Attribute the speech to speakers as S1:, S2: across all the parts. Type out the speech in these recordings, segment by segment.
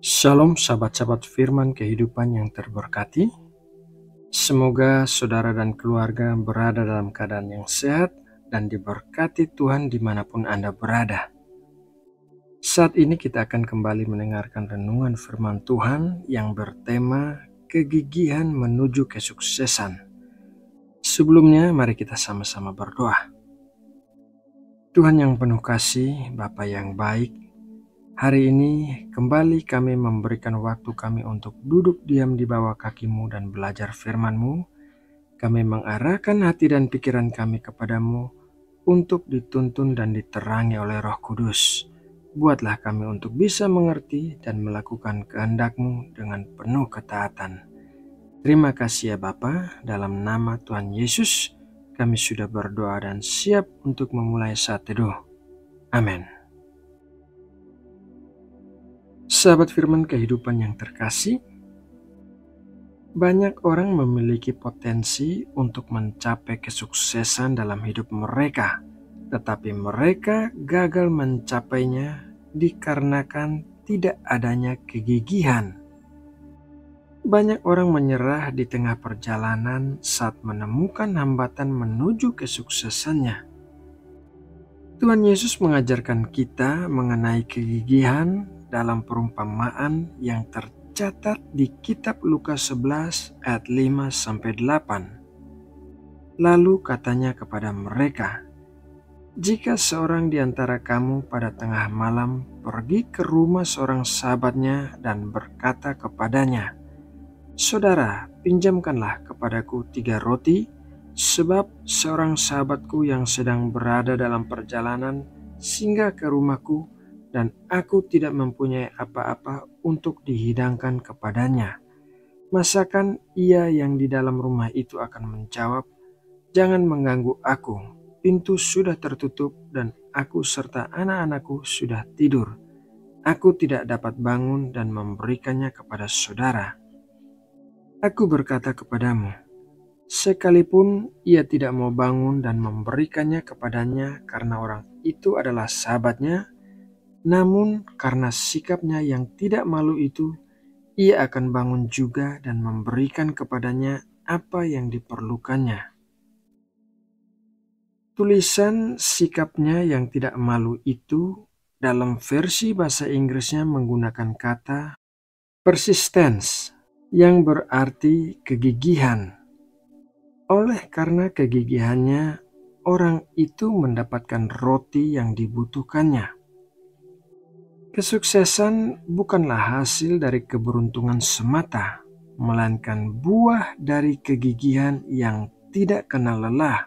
S1: Shalom sahabat-sahabat firman kehidupan yang terberkati. Semoga saudara dan keluarga berada dalam keadaan yang sehat dan diberkati Tuhan dimanapun Anda berada. Saat ini kita akan kembali mendengarkan renungan firman Tuhan yang bertema kegigihan menuju kesuksesan. Sebelumnya mari kita sama-sama berdoa. Tuhan yang penuh kasih, Bapa yang baik, hari ini kembali kami memberikan waktu kami untuk duduk diam di bawah kaki-Mu dan belajar firman-Mu. Kami mengarahkan hati dan pikiran kami kepadamu untuk dituntun dan diterangi oleh Roh Kudus. Buatlah kami untuk bisa mengerti dan melakukan kehendak-Mu dengan penuh ketaatan. Terima kasih ya Bapa, dalam nama Tuhan Yesus kami sudah berdoa dan siap untuk memulai saat teduh. Amin. Sahabat firman kehidupan yang terkasih, banyak orang memiliki potensi untuk mencapai kesuksesan dalam hidup mereka, tetapi mereka gagal mencapainya dikarenakan tidak adanya kegigihan. Banyak orang menyerah di tengah perjalanan saat menemukan hambatan menuju kesuksesannya. Tuhan Yesus mengajarkan kita mengenai kegigihan dalam perumpamaan yang tercatat di kitab Lukas 11 ayat 5-8. Lalu katanya kepada mereka, "Jika seorang di antara kamu pada tengah malam pergi ke rumah seorang sahabatnya dan berkata kepadanya, 'Saudara, pinjamkanlah kepadaku 3 roti, sebab seorang sahabatku yang sedang berada dalam perjalanan singgah ke rumahku dan aku tidak mempunyai apa-apa untuk dihidangkan kepadanya.' Masakan ia yang di dalam rumah itu akan menjawab, 'Jangan mengganggu aku, pintu sudah tertutup dan aku serta anak-anakku sudah tidur. Aku tidak dapat bangun dan memberikannya kepada saudara.' Aku berkata kepadamu, sekalipun ia tidak mau bangun dan memberikannya kepadanya karena orang itu adalah sahabatnya, namun karena sikapnya yang tidak malu itu, ia akan bangun juga dan memberikan kepadanya apa yang diperlukannya." Tulisan sikapnya yang tidak malu itu dalam versi bahasa Inggrisnya menggunakan kata persistence yang berarti kegigihan. Oleh karena kegigihannya, orang itu mendapatkan roti yang dibutuhkannya. Kesuksesan bukanlah hasil dari keberuntungan semata, melainkan buah dari kegigihan yang tidak kenal lelah.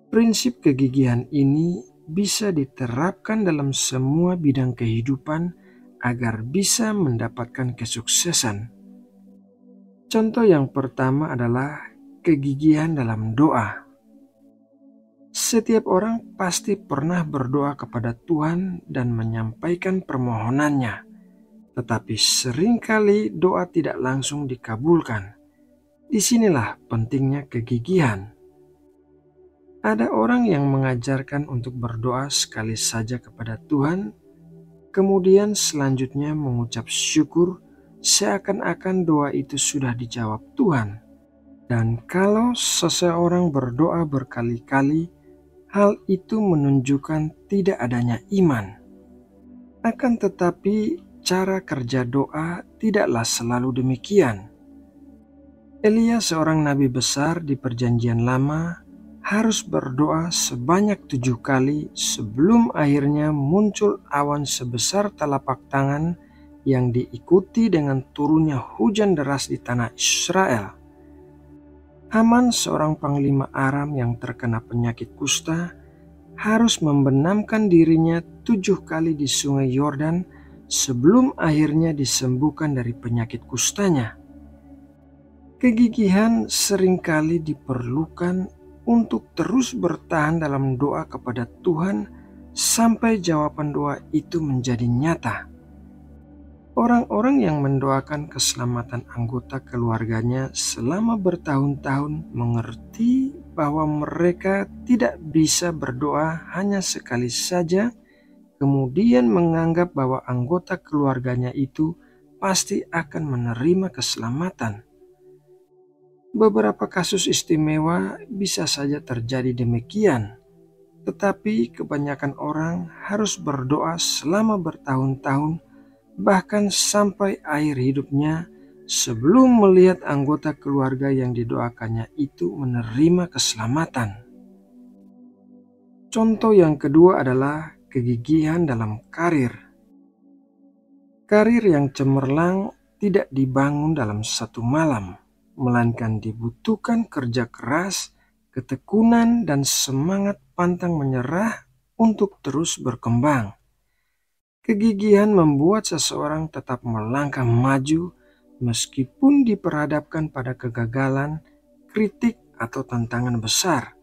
S1: Prinsip kegigihan ini bisa diterapkan dalam semua bidang kehidupan agar bisa mendapatkan kesuksesan. Contoh yang pertama adalah kegigihan dalam doa. Setiap orang pasti pernah berdoa kepada Tuhan dan menyampaikan permohonannya, tetapi seringkali doa tidak langsung dikabulkan. Disinilah pentingnya kegigihan. Ada orang yang mengajarkan untuk berdoa sekali saja kepada Tuhan, kemudian selanjutnya mengucap syukur seakan-akan doa itu sudah dijawab Tuhan. Dan kalau seseorang berdoa berkali-kali, hal itu menunjukkan tidak adanya iman. Akan tetapi, cara kerja doa tidaklah selalu demikian. Elia, seorang nabi besar di Perjanjian Lama, harus berdoa sebanyak 7 kali sebelum akhirnya muncul awan sebesar telapak tangan yang diikuti dengan turunnya hujan deras di tanah Israel. Haman, seorang panglima Aram yang terkena penyakit kusta, harus membenamkan dirinya 7 kali di sungai Yordan sebelum akhirnya disembuhkan dari penyakit kustanya. Kegigihan seringkali diperlukan untuk terus bertahan dalam doa kepada Tuhan sampai jawaban doa itu menjadi nyata. Orang-orang yang mendoakan keselamatan anggota keluarganya selama bertahun-tahun mengerti bahwa mereka tidak bisa berdoa hanya sekali saja, kemudian menganggap bahwa anggota keluarganya itu pasti akan menerima keselamatan. Beberapa kasus istimewa bisa saja terjadi demikian, tetapi kebanyakan orang harus berdoa selama bertahun-tahun, bahkan sampai akhir hidupnya, sebelum melihat anggota keluarga yang didoakannya itu menerima keselamatan. Contoh yang kedua adalah kegigihan dalam karir. Karir yang cemerlang tidak dibangun dalam satu malam, melainkan dibutuhkan kerja keras, ketekunan, dan semangat pantang menyerah untuk terus berkembang. Kegigihan membuat seseorang tetap melangkah maju meskipun diperhadapkan pada kegagalan, kritik, atau tantangan besar.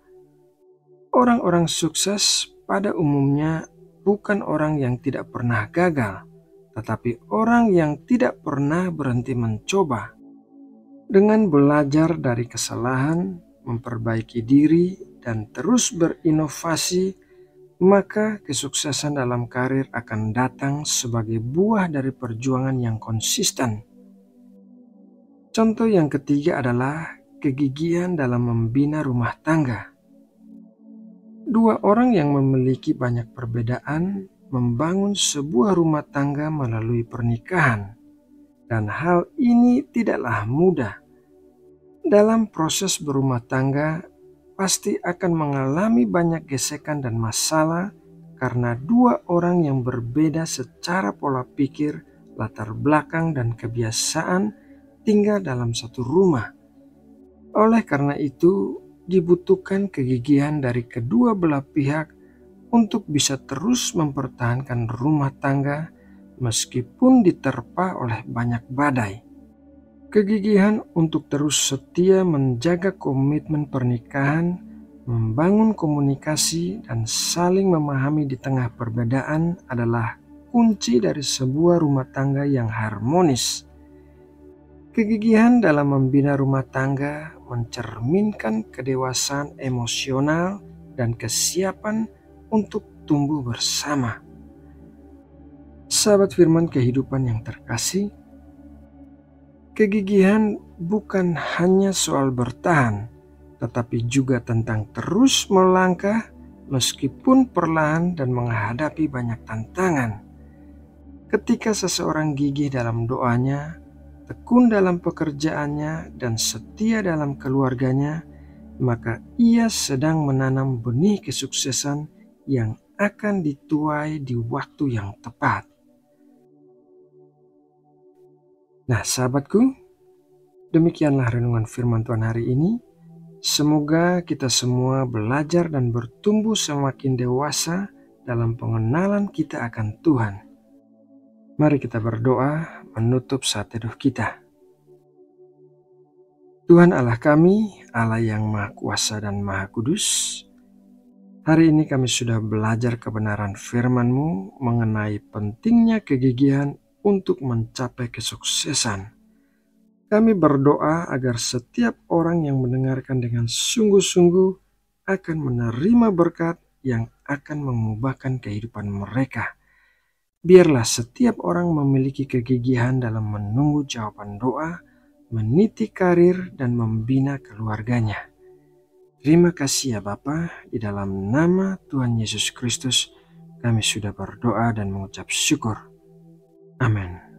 S1: Orang-orang sukses pada umumnya bukan orang yang tidak pernah gagal, tetapi orang yang tidak pernah berhenti mencoba. Dengan belajar dari kesalahan, memperbaiki diri, dan terus berinovasi, maka kesuksesan dalam karir akan datang sebagai buah dari perjuangan yang konsisten. Contoh yang ketiga adalah kegigihan dalam membina rumah tangga. Dua orang yang memiliki banyak perbedaan membangun sebuah rumah tangga melalui pernikahan, dan hal ini tidaklah mudah. Dalam proses berumah tangga, pasti akan mengalami banyak gesekan dan masalah karena dua orang yang berbeda secara pola pikir, latar belakang, dan kebiasaan tinggal dalam satu rumah. Oleh karena itu, dibutuhkan kegigihan dari kedua belah pihak untuk bisa terus mempertahankan rumah tangga meskipun diterpa oleh banyak badai. Kegigihan untuk terus setia menjaga komitmen pernikahan, membangun komunikasi, dan saling memahami di tengah perbedaan adalah kunci dari sebuah rumah tangga yang harmonis. Kegigihan dalam membina rumah tangga mencerminkan kedewasaan emosional dan kesiapan untuk tumbuh bersama. Sahabat firman kehidupan yang terkasih, kegigihan bukan hanya soal bertahan, tetapi juga tentang terus melangkah meskipun perlahan dan menghadapi banyak tantangan. Ketika seseorang gigih dalam doanya, tekun dalam pekerjaannya, dan setia dalam keluarganya, maka ia sedang menanam benih kesuksesan yang akan dituai di waktu yang tepat. Nah, sahabatku, demikianlah renungan firman Tuhan hari ini. Semoga kita semua belajar dan bertumbuh semakin dewasa dalam pengenalan kita akan Tuhan. Mari kita berdoa menutup saat teduh kita. Tuhan Allah kami, Allah yang Maha Kuasa dan Maha Kudus, hari ini kami sudah belajar kebenaran firman-Mu mengenai pentingnya kegigihan untuk mencapai kesuksesan. Kami berdoa agar setiap orang yang mendengarkan dengan sungguh-sungguh akan menerima berkat yang akan mengubahkan kehidupan mereka. Biarlah setiap orang memiliki kegigihan dalam menunggu jawaban doa, meniti karir, dan membina keluarganya. Terima kasih ya Bapa, di dalam nama Tuhan Yesus Kristus kami sudah berdoa dan mengucap syukur. Amin.